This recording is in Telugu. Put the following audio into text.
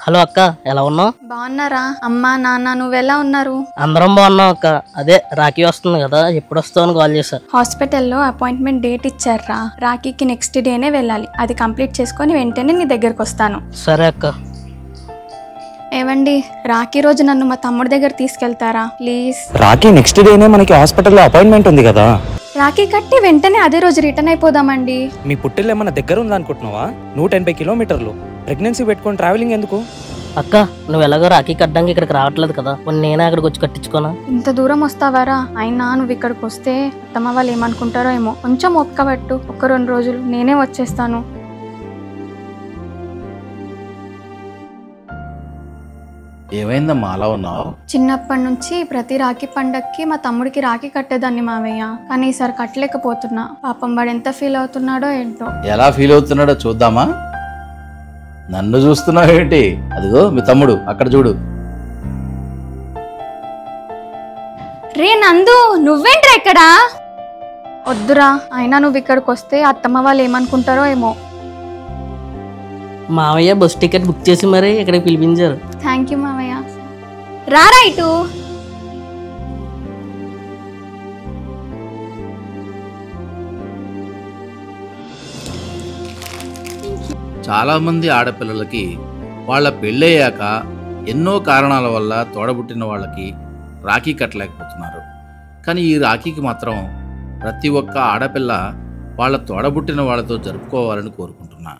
హలో అక్క, ఎలా ఉన్నావు? బాగున్నారా? అమ్మా నాన్న నువ్వెలా ఉన్నారు? అందరం బాగున్నాం అక్క. అదే రాఖీ వస్తుంది కదా, ఎప్పుడు వస్తావు అని కాల్ చేశా. హాస్పిటల్లో అపాయింట్మెంట్ డేట్ ఇచ్చారా? రాఖీకి నెక్స్ట్ డేనే వెళ్ళాలి. అది కంప్లీట్ చేసుకొని వెంటనే నీ దగ్గరకు వస్తాను. సరే అక్క. ఏవండి, రాఖీ రోజు నన్ను మా తమ్ముడి దగ్గర తీసుకెళ్తారా ప్లీజ్? రాఖీ నెక్స్ట్ డేనే మనకి హాస్పిటల్లో అపాయింట్మెంట్ ఉంది కదా. రాఖీ కట్టి వెంటనే అదే రోజు రిటర్న్ అయిపోదామండి. మీ పుట్టిల్లు ఏమన్నా దగ్గర ఉందనుకుంటున్నావా? 180 కిలోమీటర్లు. ప్రెగ్నెన్సీ పెట్టుకొని ట్రావెలింగ్ ఎందుకు? అక్క, నువ్వు ఎలాగో రాఖీ కట్టడానికి ఇక్కడికి రావట్లేదు కదా, నేనే అక్కడికి వచ్చి కట్టించుకోనా? ఇంత దూరం వస్తావారా? అయినా నువ్వు ఇక్కడికి వస్తే అత్తమ్మ వాళ్ళు ఏమనుకుంటారో ఏమో. కొంచెం ఓపిక పట్టు, ఒక 2 రోజులు నేనే వచ్చేస్తాను. ఏమైందమ్మా అలా ఉన్నావు? చిన్నప్పటి నుంచి ప్రతి రాఖీ పండక్కి మా తమ్ముడికి రాఖీ కట్టేదాన్ని మావయ్య. కానీ ఈసారి కట్టలేకపోతున్నా. పాపం వాడు ఎంత ఫీల్ అవుతున్నాడో ఏంటో. ఎలా ఫీల్ అవుతున్నాడో చూద్దామా? నన్ను చూస్తున్నావు ఏంటి? అదిగో మీ తమ్ముడు అక్కడ చూడు. రే నందు, నువ్వేంట్రా ఇక్కడ? వద్దురా, అయినా నువ్వు ఇక్కడికి వస్తే అత్తమ్మ వాళ్ళు ఏమనుకుంటారో ఏమో. మావయ్య బస్ టికెట్ బుక్ చేసి మరీ ఇక్కడికి పిలిపించారు. థ్యాంక్ యూ మావయ్య. రారా ఇటు. చాలామంది ఆడపిల్లలకి వాళ్ళ పెళ్ళయ్యాక ఎన్నో కారణాల వల్ల తోడబుట్టిన వాళ్ళకి రాఖీ కట్టలేకపోతున్నారు. కానీ ఈ రాఖీకి మాత్రం ప్రతి ఒక్క ఆడపిల్ల వాళ్ళ తోడబుట్టిన వాళ్ళతో జరుపుకోవాలని కోరుకుంటున్నా.